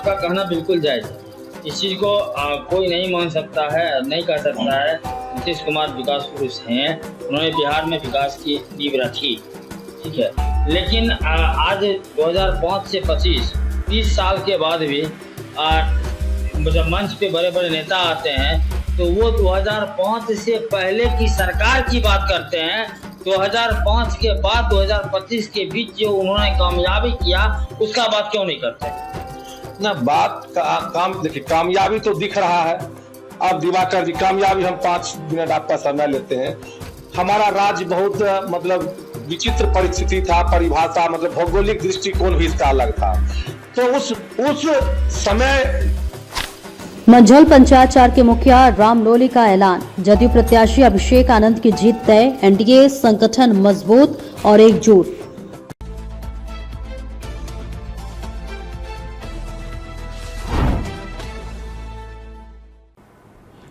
आपका कहना बिल्कुल जायज है। इस चीज़ को कोई नहीं मान सकता है, नहीं कह सकता है। नीतीश कुमार विकास पुरुष हैं, उन्होंने बिहार में विकास की नींव रखी, ठीक है। लेकिन आज 2005 से 30 साल के बाद भी जब मंच पे बड़े बड़े नेता आते हैं तो वो 2005 से पहले की सरकार की बात करते हैं। 2005 के बाद 2025 के बीच जो उन्होंने कामयाबी किया उसका बात क्यों नहीं करते ना? बात का काम देखिए, कामयाबी तो दिख रहा है। अब दिवाकर जी, कामयाबी हम 5 मिनट आपका समय लेते हैं। हमारा राज्य बहुत मतलब विचित्र परिस्थिति था, परिभाषा मतलब भौगोलिक दृष्टिकोण भी इसका अलग था। तो उस समय मंझौल पंचायत 4 के मुखिया राम लोली का ऐलान, जदयू प्रत्याशी अभिषेक आनंद की जीत तय, एनडीए संगठन मजबूत और एकजुट।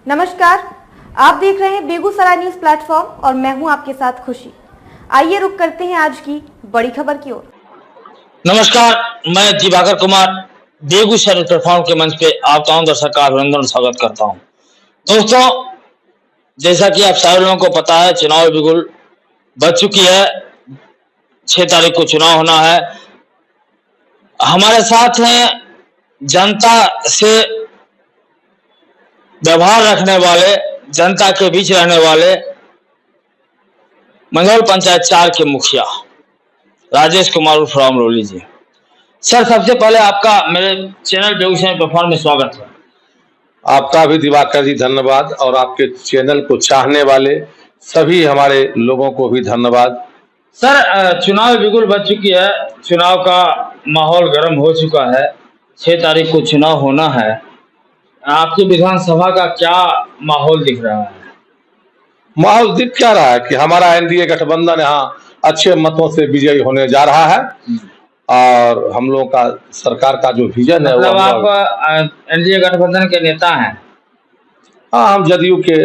नमस्कार, आप देख रहे हैं बेगूसराय न्यूज प्लेटफॉर्म और मैं हूं आपके साथ खुशी। आइए रुक करते हैं आज की बड़ी खबर की ओर। नमस्कार, मैं दिवाकर कुमार बेगूसराय प्लेटफॉर्म के मंच पे आप तमाम दर्शक का अभिनंदन और स्वागत करता हूं। दोस्तों, जैसा कि आप सारे लोगों को पता है, चुनाव बिल्कुल बच चुकी है। 6 तारीख को चुनाव होना है। हमारे साथ हैं जनता से व्यवहार रखने वाले, जनता के बीच रहने वाले मंझौल पंचायत 4 के मुखिया राजेश कुमार उर्फ राम लोली जी। सर, सबसे पहले आपका मेरे चैनल बेगूसराय प्लेटफॉर्म में स्वागत है। आपका भी दिवाकर जी धन्यवाद, और आपके चैनल को चाहने वाले सभी हमारे लोगों को भी धन्यवाद। सर, चुनाव बिल्कुल बच चुकी है, चुनाव का माहौल गर्म हो चुका है। 6 तारीख को चुनाव होना है। आपकी विधानसभा का क्या माहौल दिख रहा है? माहौल दिख क्या रहा है कि हमारा एनडीए गठबंधन यहाँ अच्छे मतों से विजयी होने जा रहा है, और हम लोगों का सरकार का जो विजन है, मतलब आप एनडीए गठबंधन के नेता हैं? हाँ, हम जदयू के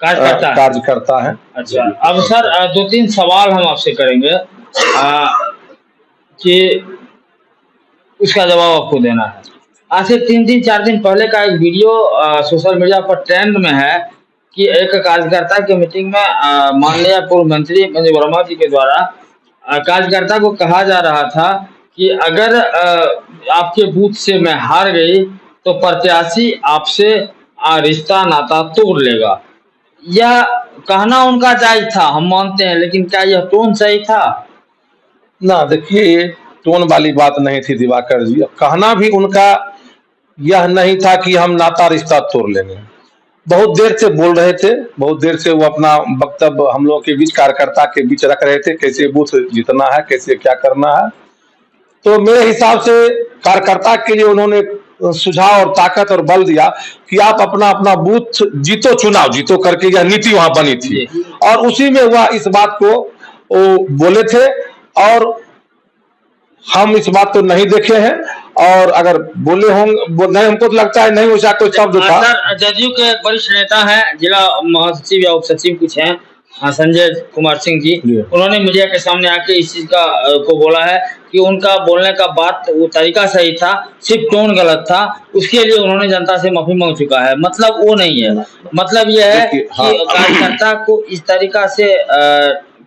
कार्यकर्ता हैं। अच्छा, अब सर 2-3 सवाल हम आपसे करेंगे कि उसका जवाब आपको देना है। आज से 3-4 दिन पहले का एक वीडियो सोशल मीडिया पर ट्रेंड में है कि एक कार्यकर्ता की मीटिंग में माननीय पूर्व मंत्री मंजू वर्मा जी के द्वारा कार्यकर्ता को कहा जा रहा था कि अगर आपके बूथ से मैं हार गई तो प्रत्याशी आपसे रिश्ता नाता तोड़ लेगा। यह कहना उनका जायज था, हम मानते हैं, लेकिन क्या यह टोन सही था? ना, देखिए, ये टोन वाली बात नहीं थी दिवाकर जी। कहना भी उनका यह नहीं था कि हम नाता रिश्ता तोड़ लेंगे। बहुत देर से बोल रहे थे, बहुत देर से वो अपना वक्तव्य हम लोगों के बीच, कार्यकर्ता के बीच रख रहे थे, कैसे बूथ जीतना है, कैसे क्या करना है। तो मेरे हिसाब से कार्यकर्ता के लिए उन्होंने सुझाव और ताकत और बल दिया कि आप अपना अपना बूथ जीतो, चुनाव जीतो करके यह नीति वहां बनी थी, और उसी में वह इस बात को वो बोले थे। और हम इस बात को नहीं देखे हैं, और अगर बोले होंगे नहीं, हमको तो लगता है नहीं वैसा कोई शब्द था। सर, जदयू के वरिष्ठ नेता हैं, जिला महासचिव या उप सचिव कुछ हैं, संजय कुमार सिंह जी, उन्होंने मीडिया के सामने आके इस चीज का को बोला है कि उनका बोलने का बात वो तरीका सही था, सिर्फ टोन गलत था। उसके लिए उन्होंने जनता से माफी मांग चुका है। मतलब वो नहीं है, मतलब यह है कि कार्यकर्ता को इस तरीका से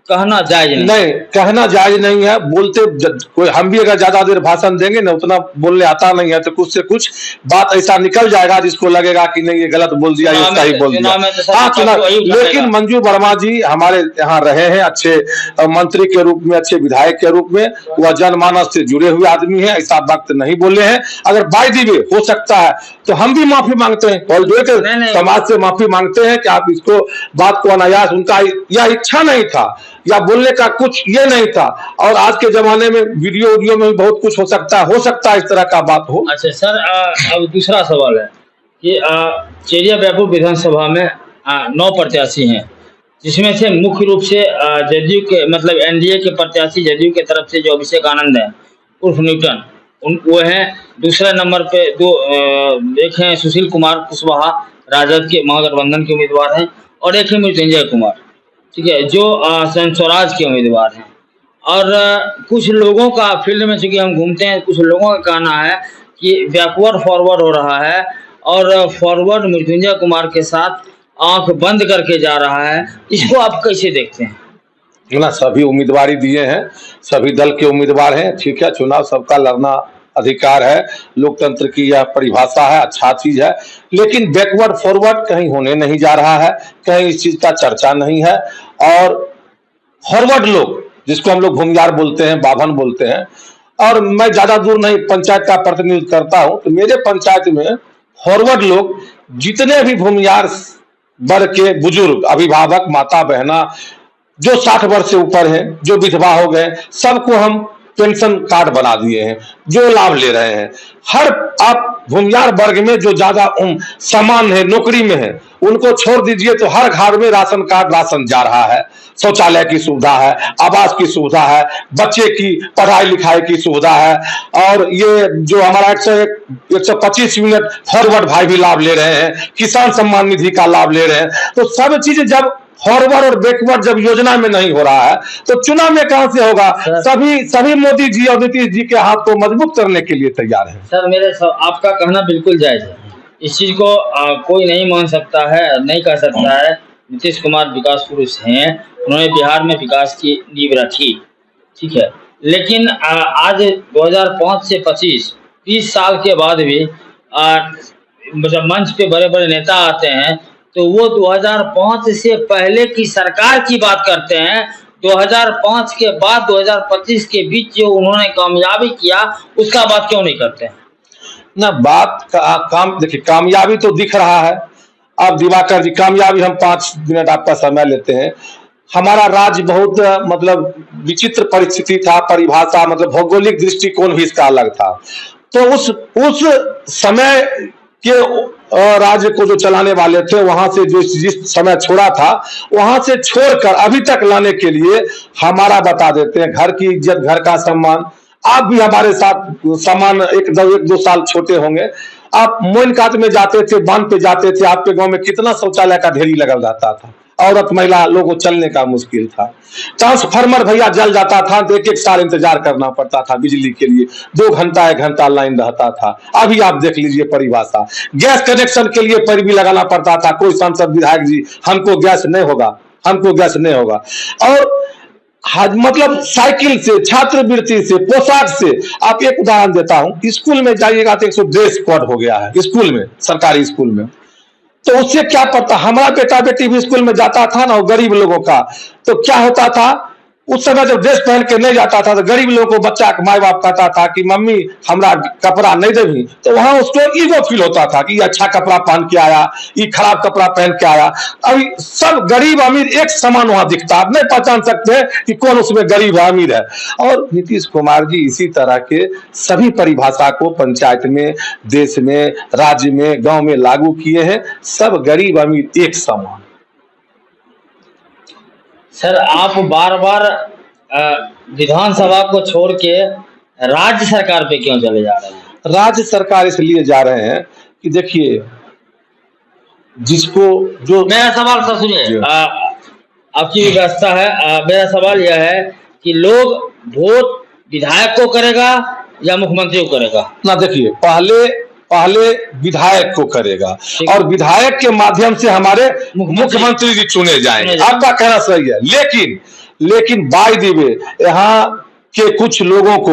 कहना जायज नहीं, कहना जायज नहीं है। बोलते कोई, हम भी अगर ज्यादा देर भाषण देंगे ना, उतना बोलने आता नहीं है, तो कुछ से कुछ बात ऐसा निकल जाएगा जिसको लगेगा कि नहीं ये गलत बोल दिया, ये सही बोल दिया। हाँ, चुनाव, लेकिन मंजू वर्मा जी हमारे यहाँ रहे हैं, अच्छे मंत्री के रूप में, अच्छे विधायक के रूप में, वह जनमानस से जुड़े हुए आदमी है, ऐसा वक्त नहीं बोले हैं। अगर बाय दी वे हो सकता है तो हम भी माफी मांगते हैं, और समाज से माफी मांगते हैं कि आप इसको बात को अनायास, उनका यह इच्छा नहीं था या बोलने का कुछ ये नहीं था। और आज के जमाने में वीडियो में बहुत कुछ हो सकता है इस तरह का बात हो। अच्छा सर, अब दूसरा सवाल है कि चेरिया बैपुर विधानसभा में 9 प्रत्याशी हैं, जिसमें से मुख्य रूप से जदयू के मतलब एनडीए के प्रत्याशी जदयू के तरफ से जो अभिषेक आनंद है उर्फ न्यूटन, वो हैं। दूसरे नंबर पे एक हैं सुशील कुमार कुशवाहा, राजद के महागठबंधन के उम्मीदवार हैं, और एक है मृत्युंजय कुमार, ठीक है, जो स्वराज के उम्मीदवार हैं। और कुछ लोगों का फील्ड में चूंकि हम घूमते हैं, कुछ लोगों का कहना है कि बैकवर्ड फॉरवर्ड हो रहा है और फॉरवर्ड मृत्युंजय कुमार के साथ आंख बंद करके जा रहा है, इसको आप कैसे देखते हैं? ना सभी उम्मीदवारी दिए हैं, सभी दल के उम्मीदवार हैं, ठीक है, चुनाव सबका लड़ना अधिकार है, लोकतंत्र की यह परिभाषा है, अच्छा चीज है, लेकिन बैकवर्ड फॉरवर्ड कहीं होने नहीं जा रहा है, कहीं इस चीज का चर्चा नहीं है। और फॉरवर्ड लोग जिसको हम लोग भूमियार बोलते हैं, बाभन बोलते हैं, और मैं ज्यादा दूर नहीं पंचायत का प्रतिनिधित्व करता हूं, तो मेरे पंचायत में फॉरवर्ड लोग जितने भी भूमियार वर्ग के बुजुर्ग अभिभावक माता बहना जो 60 वर्ष से ऊपर हैं, जो विधवा हो गए, सबको हम पेंशन कार्ड बना दिए हैं, जो लाभ ले रहे हैं। हर आप भूमियार वर्ग में जो ज्यादा समान है, नौकरी में है, उनको छोड़ दीजिए तो हर घर में राशन कार्ड राशन जा रहा है, शौचालय की सुविधा है, आवास की सुविधा है, बच्चे की पढ़ाई लिखाई की सुविधा है। और ये जो हमारा 125 यूनिट फॉरवर्ड भाई भी लाभ ले रहे हैं, किसान सम्मान निधि का लाभ ले रहे हैं। तो सब चीज जब फॉरवर्ड और बैकवर्ड जब योजना में नहीं हो रहा है तो चुनाव में कहां से होगा? सभी मोदी जी और नीतीश जी के हाथ को मजबूत करने के लिए तैयार हैं। सर आपका कहना बिल्कुल जायज है, इस चीज को कोई नहीं मान सकता है, नहीं कर सकता है। नीतीश कुमार विकास पुरुष हैं, उन्होंने बिहार में विकास की नींव रखी, ठीक है, लेकिन आज 2005 से 20 साल के बाद भी जब मंच पे बड़े बड़े नेता आते हैं तो वो 2005 से पहले की सरकार की बात करते हैं। 2005 के बाद 2025 के बीच जो उन्होंने कामयाबी किया उसका बात क्यों नहीं करते हैं? ना बात काम देखिए, कामयाबी तो दिख रहा है। अब दिवाकर जी, कामयाबी हम 5 मिनट आपका समय लेते हैं। हमारा राज्य बहुत मतलब विचित्र परिस्थिति था, परिभाषा मतलब भौगोलिक दृष्टिकोण भी इसका अलग था। तो उस समय के राज्य को जो चलाने वाले थे, वहां से जो जिस समय छोड़ा था वहां से छोड़कर अभी तक लाने के लिए हमारा बता देते हैं, घर की इज्जत, घर का सम्मान। आप भी हमारे साथ सम्मान 1-2 साल छोटे होंगे। आप मोइनकात में जाते थे, बांध पे जाते थे, आपके गांव में कितना शौचालय का ढेरी लगा जाता था, औरत महिला लोगों को चलने का मुश्किल था। ट्रांसफार्मर भैया जल जाता था तो 1-1 साल इंतजार करना पड़ता था बिजली के लिए, 2 घंटा 1 घंटा लाइन रहता था। अभी आप देख लीजिए परिभाषा, गैस कनेक्शन के लिए पैरवी लगाना पड़ता था। कोई सांसद विधायक जी हमको गैस नहीं होगा, हमको गैस नहीं होगा। और मतलब साइकिल से, छात्रवृत्ति से, पोशाक से। आप एक उदाहरण देता हूं, स्कूल में जाइएगा तो 100 ड्रेस कोड हो गया है स्कूल में, सरकारी स्कूल में। तो उससे क्या पता, हमारा बेटा बेटी भी स्कूल में जाता था ना, गरीब लोगों का, तो क्या होता था उस समय जब ड्रेस पहन के नहीं जाता था तो गरीब लोगों को बच्चा का माई बाप कहता था कि मम्मी हमरा कपड़ा नहीं देगी, तो वहां उसको ईगो फील होता था कि अच्छा कपड़ा पहन के आया, ये खराब कपड़ा पहन के आया। अभी सब गरीब अमीर एक समान वहां दिखता, आप नहीं पहचान सकते हैं कि कौन उसमें गरीब है अमीर है। और नीतीश कुमार जी इसी तरह के सभी परिभाषा को पंचायत में, देश में, राज्य में, गांव में लागू किए हैं। सब गरीब अमीर एक समान। सर आप बार बार विधानसभा को छोड़ के राज्य सरकार पे क्यों चले जा रहे हैं? राज्य सरकार इसलिए जा रहे हैं कि देखिए, जिसको जो मेरा सवाल सर सुनिए, आपकी व्यवस्था है, मेरा सवाल यह है कि लोग वोट विधायक को करेगा या मुख्यमंत्री को करेगा? ना देखिए, पहले विधायक को करेगा और विधायक के माध्यम से हमारे मुख्यमंत्री जी चुने जाएंगे। आपका कहना सही है, लेकिन बाय द वे यहाँ के कुछ लोगों को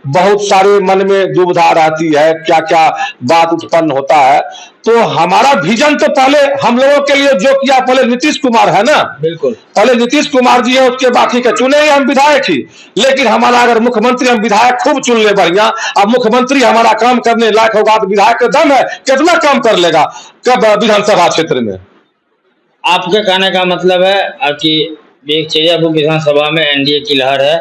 बहुत सारे मन में दुविधा रहती है, क्या क्या बात उत्पन्न होता है। तो हमारा विजन तो पहले हम लोगों के लिए जो किया, पहले नीतीश कुमार है ना, बिल्कुल पहले नीतीश कुमार जी है, उसके बाकी के चुने ही हम विधायक ही। लेकिन हमारा अगर मुख्यमंत्री, हम विधायक खूब चुन ले बढ़िया, अब मुख्यमंत्री हमारा काम करने लायक होगा तो विधायक का दम है, कितना काम कर लेगा कब विधानसभा क्षेत्र में। आपके कहने का मतलब है कि चिड़ियापुर विधानसभा में एनडीए की लहर है,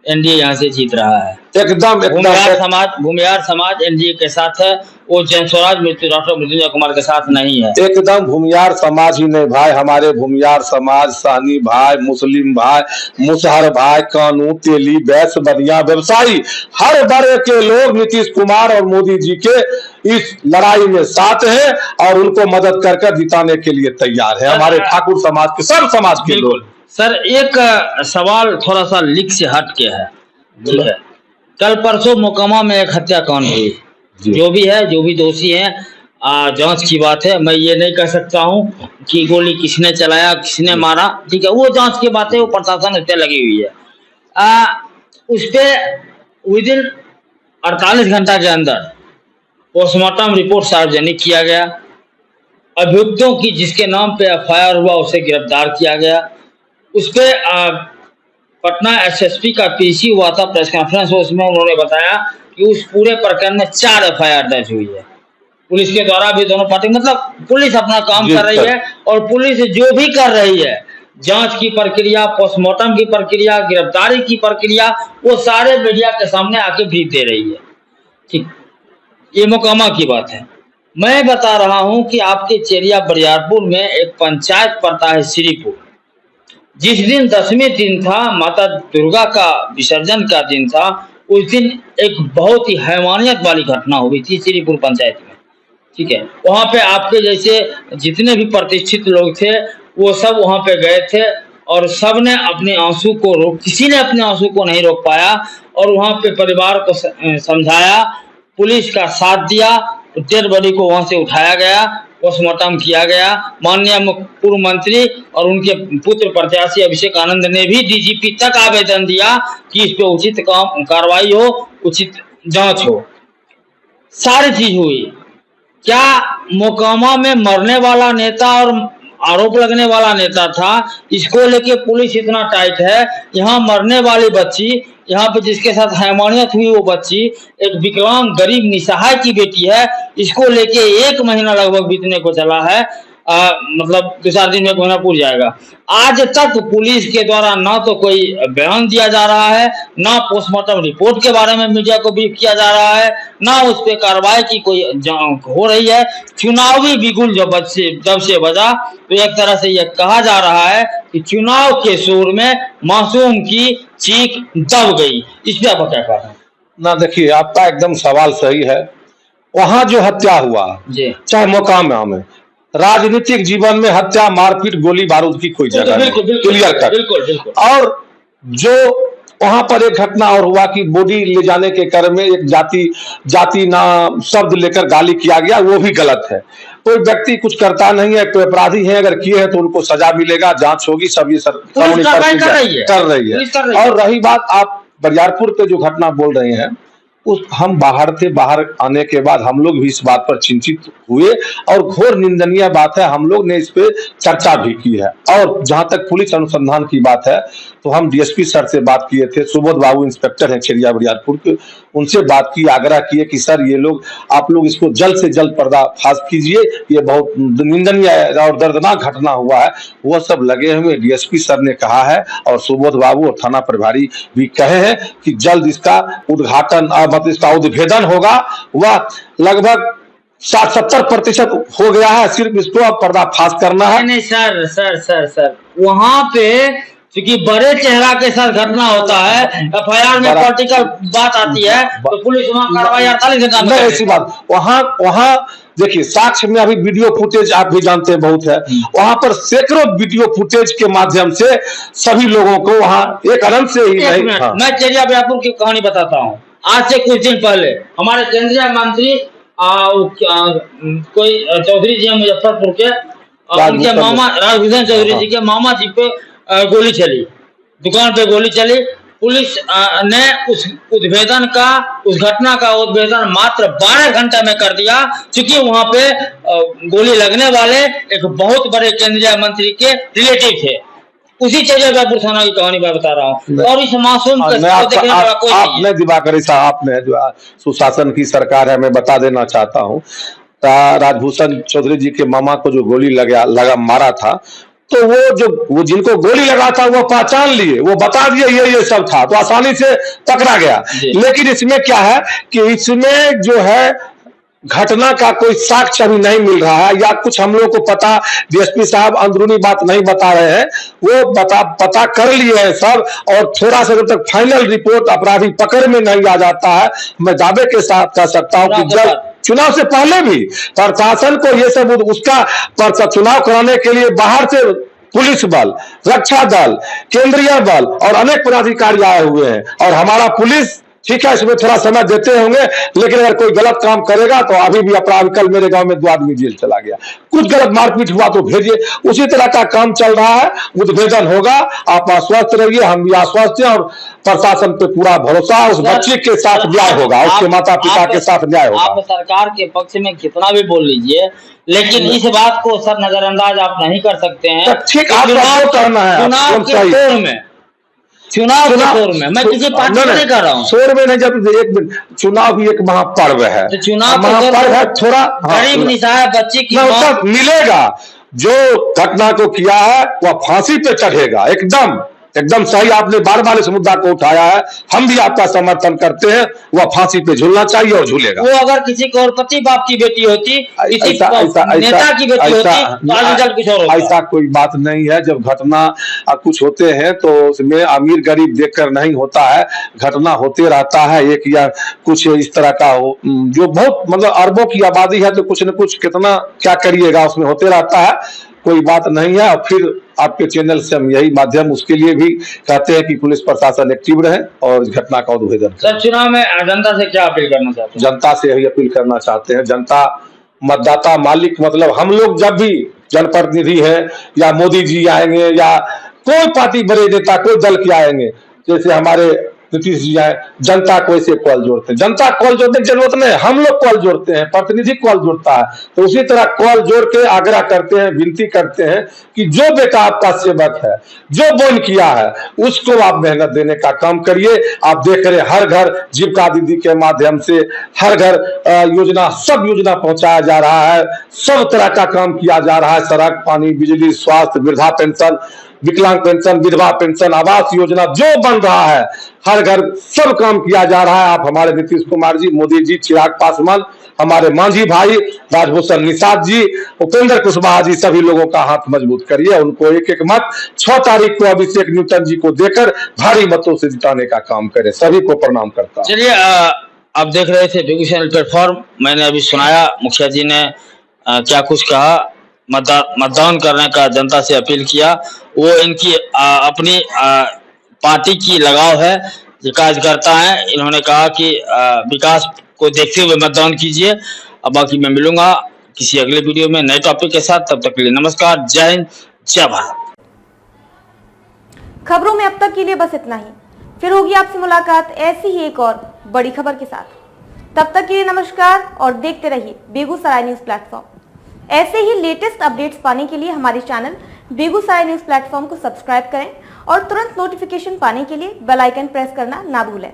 एनडीए यहाँ से जीत रहा है। एकदम भूमियार समाज एनडीए के साथ है, वो जनस्वराज डॉक्टर मृत्युंजय कुमार के साथ नहीं है। एकदम भूमियार समाज ही नहीं भाई, हमारे भूमियार समाज, सहनी भाई, मुस्लिम भाई, मुसहर भाई, कानू, तेली, बैस, बनिया, व्यवसायी, हर वर्ग के लोग नीतीश कुमार और मोदी जी के इस लड़ाई में साथ हैं और उनको मदद कर जिताने के लिए तैयार है। हमारे ठाकुर समाज के, सब समाज के लोग। सर एक सवाल थोड़ा सा लीक से हट के है, ठीक है, कल परसों मोकामा में एक हत्याकांड हुई, जो भी है, जो भी दोषी है, जांच की बात है। मैं ये नहीं कह सकता हूँ कि गोली किसने चलाया, किसने मारा, ठीक है, वो जांच की बात है, वो प्रशासन उस पर लगी हुई है। उस पर विदिन 48 घंटा के अंदर पोस्टमार्टम रिपोर्ट सार्वजनिक किया गया। अभियुक्तों की जिसके नाम पे एफआईआर हुआ उसे गिरफ्तार किया गया। उस पर पटना एसएसपी का पीसी हुआ था, प्रेस कॉन्फ्रेंस हो, उसमें उन्होंने बताया कि उस पूरे प्रकरण में 4 एफआईआर दर्ज हुई है पुलिस के द्वारा भी। दोनों पार्टी, मतलब पुलिस अपना काम कर रही है, और पुलिस जो भी कर रही है, जांच की प्रक्रिया, पोस्टमार्टम की प्रक्रिया, गिरफ्तारी की प्रक्रिया, वो सारे मीडिया के सामने आके ब्रीफ दे रही है। ठीक, ये मोकामा की बात है। मैं बता रहा हूं कि आपके चेरिया बरियारपुर में एक पंचायत पड़ता है श्रीपुर। जिस दिन 10वें दिन था, माता दुर्गा का विसर्जन का दिन था, उस दिन एक बहुत ही हैवानियत वाली घटना हुई थी श्रीपुर पंचायत में। ठीक है, वहां पे आपके जैसे जितने भी प्रतिष्ठित लोग थे वो सब वहां पे गए थे, और सब ने अपने आंसू को किसी ने अपने आंसू को नहीं रोक पाया, और वहां पे परिवार को समझाया, पुलिस का साथ दिया, डेड बॉडी को वहां से उठाया गया, पोस्टमार्टम किया गया। माननीय पूर्व मंत्री और उनके पुत्र प्रत्याशी अभिषेक आनंद ने भी डीजीपी तक आवेदन दिया कि इस पे उचित कार्रवाई हो, उचित जांच हो। सारी चीज हुई। क्या मोकामा में मरने वाला नेता और आरोप लगने वाला नेता था, इसको लेके पुलिस इतना टाइट है? यहाँ मरने वाली बच्ची, यहाँ पे जिसके साथ हैवानियत हुई वो बच्ची एक विकलांग गरीब निसहाय की बेटी है, इसको लेके 1 महीना लगभग बीतने को चला है। मतलब 2-4 दिन में 1 महीना पूरा जाएगा। आज तक पुलिस के द्वारा ना तो कोई बयान दिया जा रहा है, ना पोस्टमार्टम रिपोर्ट के बारे में मीडिया को ब्रीफ किया जा रहा है, ना उस पर कार्रवाई की कोई हो रही है। चुनावी बिगुल जब से बजा तो एक तरह से यह कहा जा रहा है कि चुनाव के शोर में मासूम की चीख दब गई। इस पर आप क्या कह रहे हैं? ना देखिए, आपका एकदम सवाल सही है। वहां जो हत्या हुआ, चाहे मोकामा में, राजनीतिक जीवन में हत्या, मारपीट, गोली बारूद की कोई जगह नहीं, क्लियर कट। और जो वहां पर एक घटना और हुआ कि बॉडी ले जाने के क्रम में एक जाति नाम शब्द लेकर गाली किया गया, वो भी गलत है। कोई व्यक्ति कुछ करता नहीं है, कोई अपराधी है, अगर किए हैं तो उनको सजा मिलेगा, जांच होगी, सब ये कर रही है। और रही बात आप बरियारपुर पे जो घटना बोल रहे हैं, हम बाहर आने के बाद हम लोग भी इस बात पर चिंतित हुए, और घोर निंदनीय बात है। हम लोग ने इस पे चर्चा भी की है। और जहां तक पुलिस अनुसंधान की बात है, तो हम डीएसपी सर से बात किए थे, सुबोध बाबू इंस्पेक्टर हैं चेरिया बरियारपुर के, उनसे बात की, आग्रह किए कि सर ये लोग, आप लोग इसको जल्द से जल्द पर्दाफाश कीजिए, ये बहुत निंदनीय और दर्दनाक घटना हुआ है। वो सब लगे हुए, डीएसपी सर ने कहा है, और सुबोध बाबू और थाना प्रभारी भी कहे हैं कि जल्द इसका उद्घाटन, मतलब इसका उद्भेदन होगा। वह लगभग 60-70% हो गया है, सिर्फ इसको अब पर्दाफाश करना है। नहीं सर, वहां पे क्योंकि बड़े चेहरा के साथ घटना होता है, एफआईआर में पॉलिटिकल बात आती है, तो पुलिस वहां कार्रवाई 48 घंटा में। ऐसी बात वहां देखिए, साक्ष्य में अभी वीडियो फुटेज आप भी जानते हैं बहुत है, वहां पर सैकड़ों वीडियो फुटेज के माध्यम से सभी लोगों को वहां एक आनंद से ही नहीं। मैं चेरिया बरियारपुर की कहानी बताता हूँ। आज से कुछ दिन पहले हमारे केंद्रीय मंत्री कोई चौधरी जी हैं मुजफ्फरपुर के, उनके मामा राजभूषण चौधरी जी के मामा जी पे गोली चली, दुकान पे गोली चली। पुलिस ने उस उद्भेदन का, उस घटना का उद्भेदन मात्र 12 घंटे में कर दिया, क्योंकि वहां पे गोली लगने वाले एक बहुत बड़े केंद्रीय मंत्री के रिलेटिव थे। उसी चेरिया बरियारपुर थाना की कहानी मैं बता रहा हूँ। और इस मासूम आपने दिवाकर साहब, आपने जो सुशासन की सरकार है, मैं बता देना चाहता हूँ, राजभूषण चौधरी जी के मामा को जो गोली लगा मारा था, तो वो जिनको गोली लगा था वो पहचान लिए, वो बता दिए ये सब था, तो आसानी से पकड़ा गया। लेकिन इसमें क्या है कि इसमें जो है घटना का कोई साक्ष्य अभी नहीं मिल रहा है, या कुछ हम लोग को पता, डीएसपी साहब अंदरूनी बात नहीं बता रहे हैं, वो पता कर लिए हैं सब। और थोड़ा सा जब तक फाइनल रिपोर्ट अपराधी पकड़ में नहीं आ जाता है, मैं दावे के साथ कह सकता हूं कि जब चुनाव से पहले भी प्रशासन को ये सब उसका चुनाव कराने के लिए बाहर से पुलिस बल, रक्षा दल, केंद्रीय बल और अनेक पदाधिकारी आए हुए हैं, और हमारा पुलिस ठीक है, इसमें थोड़ा समय देते होंगे, लेकिन अगर कोई गलत काम करेगा तो अभी भी अपराध, कल मेरे गांव में 2 आदमी जेल चला गया, कुछ गलत मारपीट हुआ तो भेजिए, उसी तरह का काम चल रहा है, उद्भेदन होगा। आप आश्वस्त रहिए, हम भी आश्वस्त हैं, और प्रशासन पे पूरा भरोसा, उस बच्चे के साथ न्याय होगा, उसके माता पिता के साथ न्याय होगा। आप सरकार के पक्ष में कितना भी बोल लीजिए, लेकिन इस बात को सर नजरअंदाज आप नहीं कर सकते हैं। ठीक, आपको करना है, चुनाव के दौर में, चुनाव के दौर में मैं किसी पार्टी को नहीं कर रहा हूँ, शोर में नहीं, जब एक चुनाव भी एक महापर्व है, तो चुनाव महापर्व है, थोड़ा गरीब निसहाय बच्चे की सब मिलेगा। जो घटना को किया है वह फांसी पे चढ़ेगा, एकदम सही। आपने बार इस मुद्दा को उठाया है, हम भी आपका समर्थन करते हैं, वह फांसी पे झूलना चाहिए और झूलेगा। वो अगर किसी करोड़पति बाप की बेटी होती, किसी नेता की बेटी होती, तो आज रिजल्ट कुछ और होता। ऐसा कोई बात नहीं है। जब घटना कुछ होते हैं तो उसमें अमीर गरीब देखकर नहीं होता है, घटना होते रहता है, एक या कुछ इस तरह का हो, जो बहुत मतलब अरबों की आबादी है, तो कुछ न कुछ कितना क्या करिएगा, उसमें होते रहता है, कोई बात नहीं है। और फिर आपके चैनल से हम यही माध्यम उसके लिए भी कहते हैं कि पुलिस प्रशासन एक्टिव रहे और इस घटना का उद्भेदन। सर, चुनाव में जनता से क्या अपील करना चाहते हैं? जनता से यही अपील करना चाहते हैं, जनता मतदाता मालिक, मतलब हम लोग जब भी जनप्रतिनिधि है या मोदी जी आएंगे या कोई पार्टी बड़े नेता कोई दल के आएंगे, जैसे हमारे नीतीश जी आए, जनता को ऐसे कॉल जोड़ते हैं, जनता कॉल जोड़ने की जरूरत नहीं, हम लोग कॉल जोड़ते हैं, प्रतिनिधि कॉल जोड़ता है। तो उसी तरह कॉल जोड़ के आग्रह करते हैं, विनती करते हैं कि जो बेटा आपका सेवक है, जो बोन किया है, उसको आप मेहनत देने का काम करिए। आप देख रहे हर घर जीविका दीदी के माध्यम से हर घर योजना, सब योजना पहुंचाया जा रहा है, सब तरह का काम किया जा रहा है, सड़क, पानी, बिजली, स्वास्थ्य, वृद्धा पेंशन, विकलांग पेंशन, विधवा पेंशन, आवास योजना, जो बन रहा है हर घर, सब काम किया जा रहा है। आप हमारे नीतीश कुमार जी, मोदी जी, चिराग पासवान, हमारे मांझी भाई, राजभूषण निषाद जी, उपेंद्र कुशवाहा जी, सभी लोगों का हाथ मजबूत करिए। उनको एक मत 6 तारीख को अभिषेक न्यूटन जी को देकर भारी मतों से जिताने का काम करें। सभी को प्रणाम करता हूं। चलिए, आप देख रहे थे बेगूसराय प्लेटफॉर्म, मैंने अभी सुनाया मुखिया जी ने क्या कुछ कहा, मतदान करने का जनता से अपील किया। वो इनकी अपनी पार्टी की लगाव है, ये कार्यकर्ता है। इन्होंने कहा कि विकास को देखते हुए मतदान कीजिए। अब बाकी मैं मिलूंगा किसी अगले वीडियो में नए टॉपिक के साथ, तब तक के लिए नमस्कार, जय हिंद, जय भारत। खबरों में अब तक के लिए बस इतना ही, फिर होगी आपसे मुलाकात ऐसी ही एक और बड़ी खबर के साथ। तब तक के लिए नमस्कार और देखते रहिए बेगूसराय न्यूज प्लेटफॉर्म। ऐसे ही लेटेस्ट अपडेट्स पाने के लिए हमारे चैनल बेगूसराय न्यूज प्लेटफॉर्म को सब्सक्राइब करें और तुरंत नोटिफिकेशन पाने के लिए बेल आइकन प्रेस करना ना भूलें।